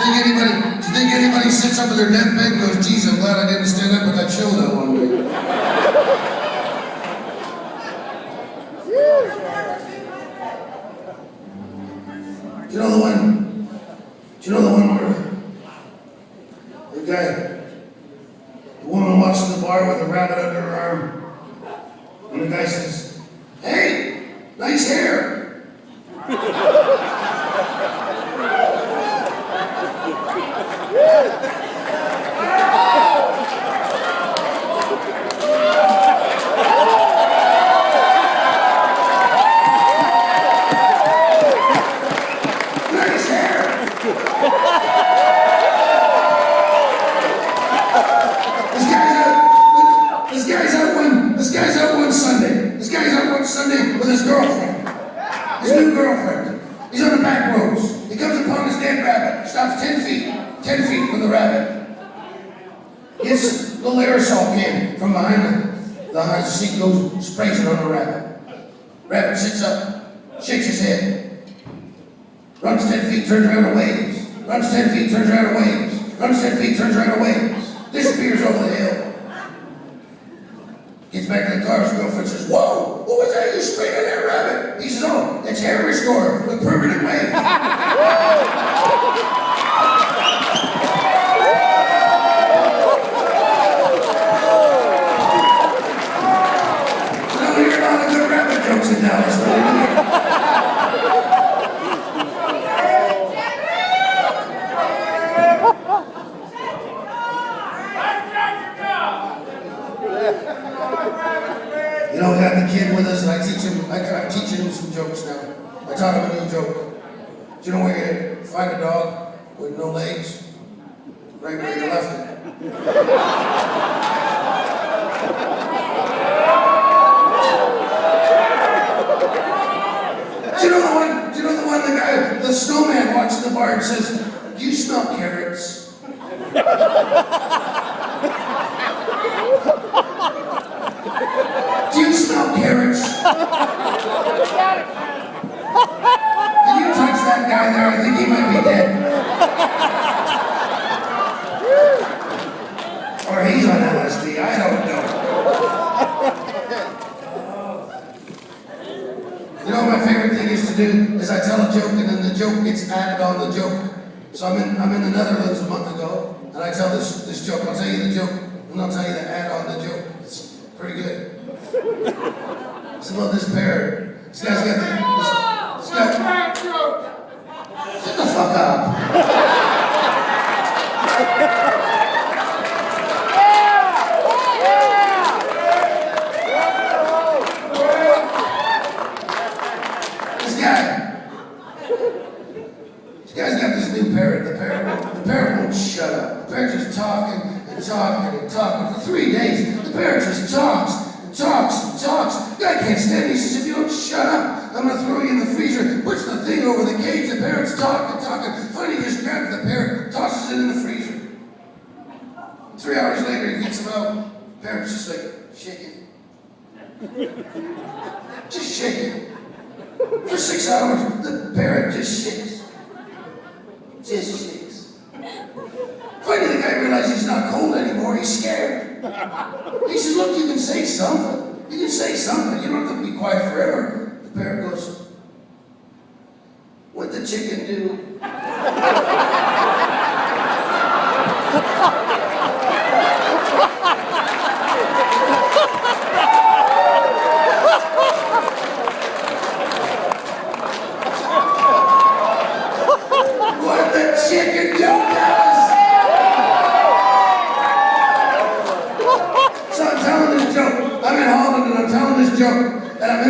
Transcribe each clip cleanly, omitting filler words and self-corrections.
Do you think anybody sits up in their deathbed and goes, geez, I'm glad I didn't stand up at that show that one day? Do you know the one where the woman walks in the bar with a rabbit under her arm, and the guy says, hey, nice hair. Sunday with his girlfriend, his new girlfriend. He's on the back roads. He comes upon his dead rabbit, stops 10 feet from the rabbit. Gets the little aerosol can from behind the seat, goes, sprays it on the rabbit. Rabbit sits up, shakes his head, runs 10 feet, turns around and waves. Runs 10 feet, turns around and waves. Runs 10 feet, turns around and waves. Disappears over the hill. Gets back to the car, his girlfriend says, whoa, what was that you sprayed on that rabbit? He says, oh, that's hair restorer with permanent wave. I don't hear a lot of good rabbit jokes in Dallas, but you know, we have the kid with us, and I'm teaching him some jokes now. I taught him a new joke. Do you know where you're going to find a dog with no legs? Right where you left it. Do you know the one, the guy, the snowman walks in the bar and says, do you smell carrots? Do you smell carrots? Can you touch that guy there? I think he might be dead. Or he's on LSD, I don't know. You know what my favorite thing is to do? Is I tell a joke and then the joke gets added on the joke. So I'm in the Netherlands a month ago, and I tell this joke. I'll tell you the joke, and I'll tell you the add on the joke. It's pretty good. It's about this parrot. This guy's got this guy. Shut the fuck up. This guy's got this new parrot. The parrot won't shut up. The parrot just talking and talking and talking for 3 days. The parrot just talks. The guy can't stand it. He says, if you don't shut up, I'm going to throw you in the freezer. Puts the thing over the cage. The parrot's talking. Finally, he just grabs the parrot, tosses it in the freezer. 3 hours later, he gets him out. The parrot's just like, shaking. Just shaking. For 6 hours, the parrot just shakes. Just shakes. Finally, the guy realizes he's not cold anymore. He's scared. He says, look, you can say something. You can say something. You don't have to be quiet forever. The parrot goes, what'd the chicken do? What the chicken do, Dallas? So I'm telling this joke. I'm in Holland and I'm telling this joke. And I'm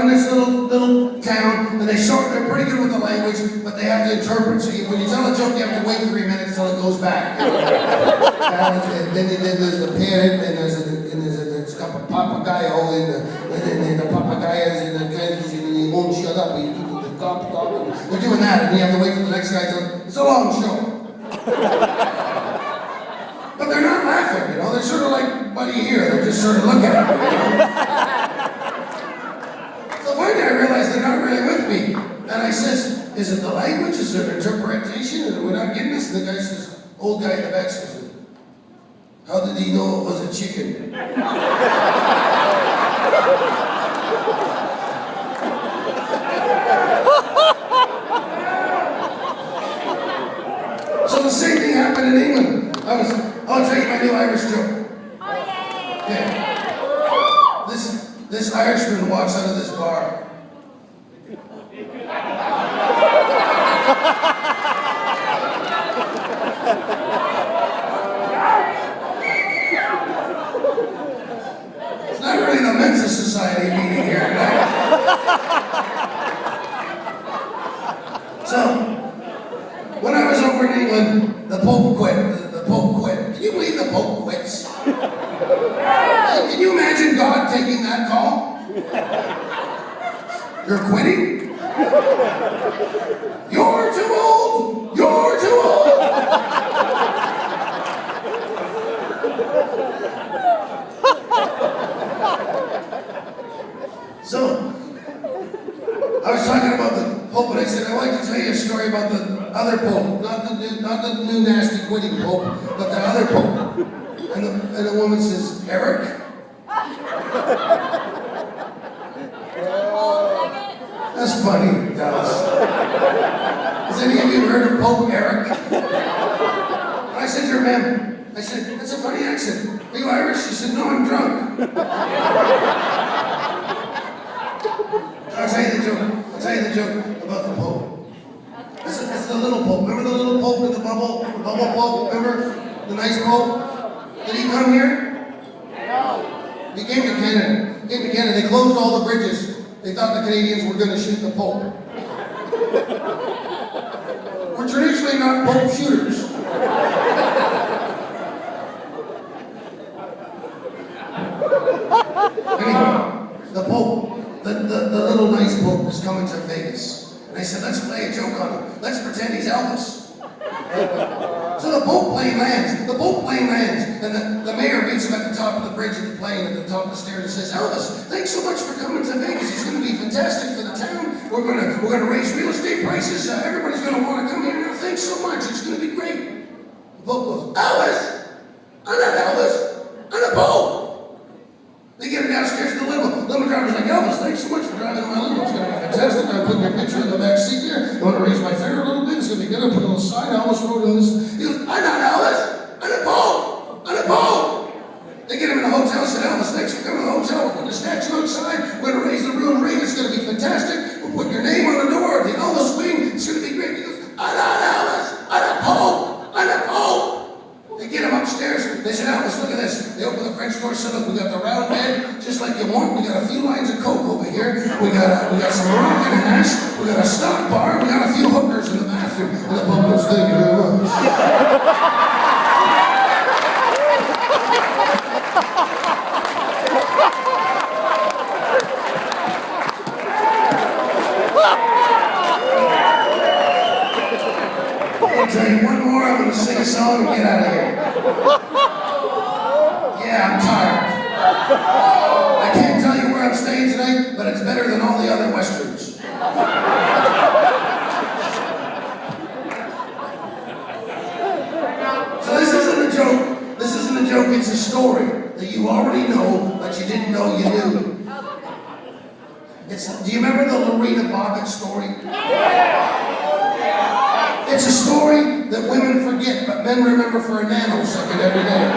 in this little town, and they're pretty good with the language, but they have to interpret. So when you tell a joke, you have to wait 3 minutes till it goes back. And then there's the parrot, and it's got a papagayo, and the papagayo is in the cage, and he won't shut up. He talk. They're doing that, and you have to wait for the next guy to. It's a long show. But they're not laughing, you know. They're sort of like Buddy here. They're just sort of looking at me, you know. So finally I realized they're not really with me. And I says, Is it the language? Is it interpretation? And we're not getting this? And the guy says, old guy in the back says, how did he know it was a chicken? So the same thing happened in England. I'll tell you my new Irish joke. Oh, yeah. Okay. This Irishman walks out of this bar. It's not really the Mensa Society meeting here tonight. So, when I was over in England, the Pope quit. The Pope quit. Can you believe the Pope quits? Can you imagine God taking that call? You're quitting? You're too old! You're too old! So, I was talking about the Pope, and I said, I'd like to tell you a story about the other Pope. Not the new nasty quitting Pope, but the other Pope. And the woman says, Eric? That's funny, Dallas. Has any of you heard of Pope Eric? And I said to her, ma'am, I said, that's a funny accent. Are you Irish? She said, no, I'm drunk. I'll tell you the joke about the Pope. That's the little Pope. Remember the little Pope in the bubble Pope? Remember? The nice Pope? Did he come here? No. He came to Canada. They closed all the bridges. They thought the Canadians were going to shoot the Pope. We're traditionally not Pope shooters. Anyway, the Pope, the little nice Pope is coming to Vegas. And I said, let's play a joke on him. Let's pretend he's Elvis. So the Pope plane lands. And the mayor meets him at the top of the bridge of the plane, at the top of the stairs, and says, Elvis, thanks so much for coming to Vegas. It's going to be fantastic for the town. We're going to raise real estate prices. Everybody's going to want to come here now. Thanks so much. It's going to be great. The Pope goes, Elvis? I'm not Elvis. I'm the Pope. They get him downstairs to the limo. The limo driver's like, Elvis, thanks so much for driving my limo. It's going to be fantastic. I'm putting your picture in the back seat here. You want to raise my fare a little bit? It's going to be good. I put a little sign. I almost wrote in this. He goes, I'm not Elvis. I'm the Pope. I'm the Pope. They get him in a hotel. Said, Elvis, thanks for coming to the hotel. We're putting a statue outside. We're going to raise the room rate. It's going to be fantastic. We'll put your name on the door. The Elvis wing. It's going to be great. He goes, I'm not Elvis. I'm the Pope. I'm the Pope. They get him upstairs. They said, Elvis, look at this. They open the French door. Said, look, we got the round bed, just like you want. We got a few lines of coke over here. We got some Moroccan hash. We got a stock bar. We got a few hookers in the bathroom. And the Pope goes, thank you very much. I'll tell you one more. I'm going to sing a song and get out of here. Yeah, I'm tired. I can't tell you where I'm staying tonight, but it's better than all the other westerns. So this isn't a joke. It's a story that you already know, but you didn't know you knew. Do you remember the Lorena Bobbitt story? It's a story that women forget, but men remember for a nanosecond every day.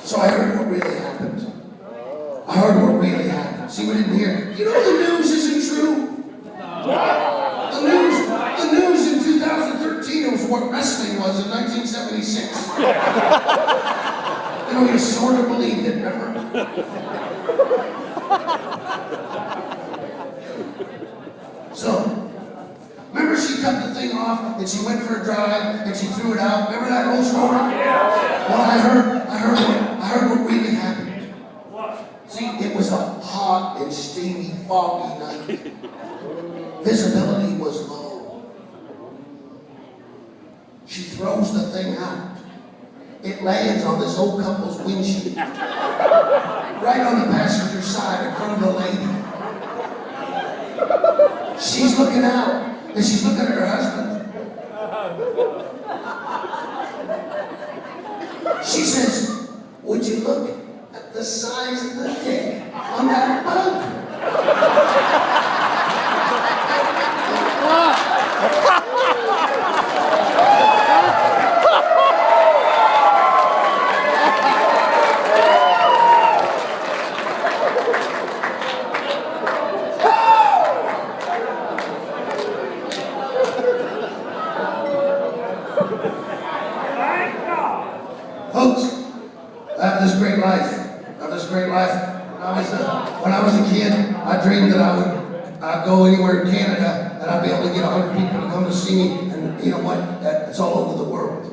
So I heard what really happened. See, we didn't hear. You know the news isn't true? The news in 2013, it was what wrestling was in 1976. You know, you sort of believed it, remember? So, remember she cut the thing off and she went for a drive and she threw it out. Remember that whole story? Well, I heard what really happened. See, it was a hot and steamy, foggy night. Visibility was low. She throws the thing out. it lands on this old couple's windshield. Right on the passenger side in front of the lady. She's looking out, and she's looking at her husband. She says, would you look at the size of the dick on that bug? Folks, I have this great life. When I was a kid, I dreamed that I'd go anywhere in Canada and I'd be able to get 100 people to come to see me. And you know what? It's all over the world.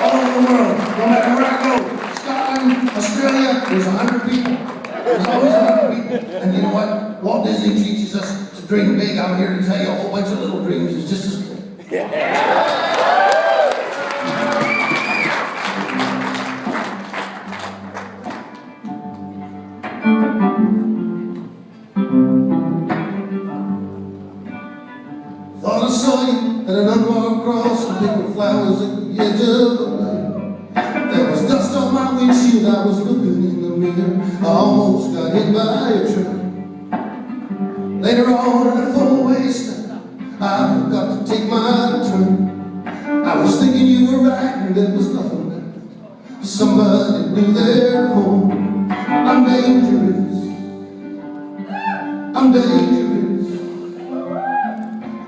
All over the world. No matter where I go, Scotland, Australia, there's 100 people. There's always 100 people. And you know what? Walt Disney teaches us to dream big. I'm here to tell you a whole bunch of little dreams is just as good. Thought I saw you at an unmarked cross and picking flowers at the edge of the lake. There was dust on my windshield, I was looking in the mirror. I almost got hit by a train. Later on in a four-way stop, I forgot to take my turn. I was thinking you were right and there was nothing left. Somebody blew their horn. I'm dangerous. I'm dangerous.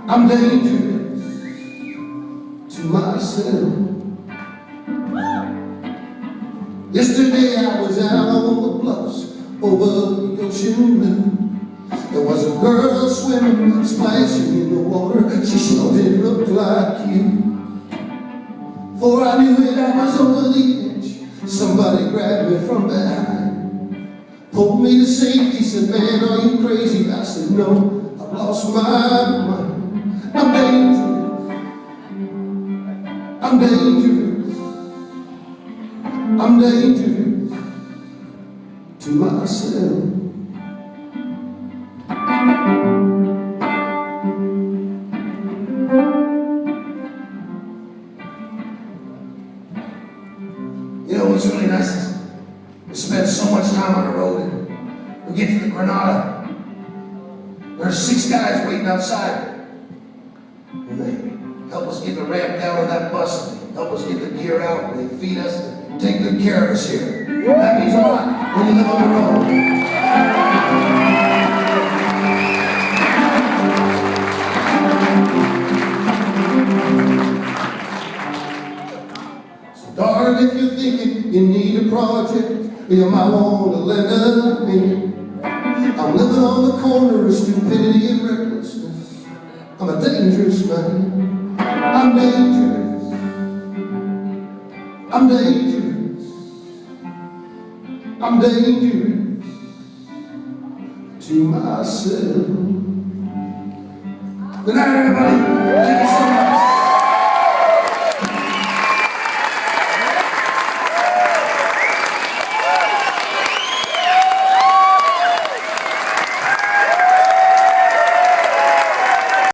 I'm dangerous to myself. Yesterday I was out on the bluffs over the ocean blue. There was a girl swimming, splashing in the water. She sure did look like you. Before I knew it, I was over the edge. Somebody grabbed me from behind, pulled me to safety, said, man, are you crazy? I said, no, I've lost my mind. I'm dangerous. I'm dangerous. I'm dangerous to myself. You know what's really nice is we spend so much time on the road and we get to the Granada. There's 6 guys waiting outside. And they help us get the ramp down on that bus, and they help us get the gear out, and they feed us, and take good care of us here. That means a lot when you live on the road. So darling, if you're thinking you need a project, you might want to lend a hand. I'm living on the corner of stupidity and recklessness. I'm a dangerous man. I'm dangerous. I'm dangerous. I'm dangerous to myself. Good night, everybody. Thank you so much.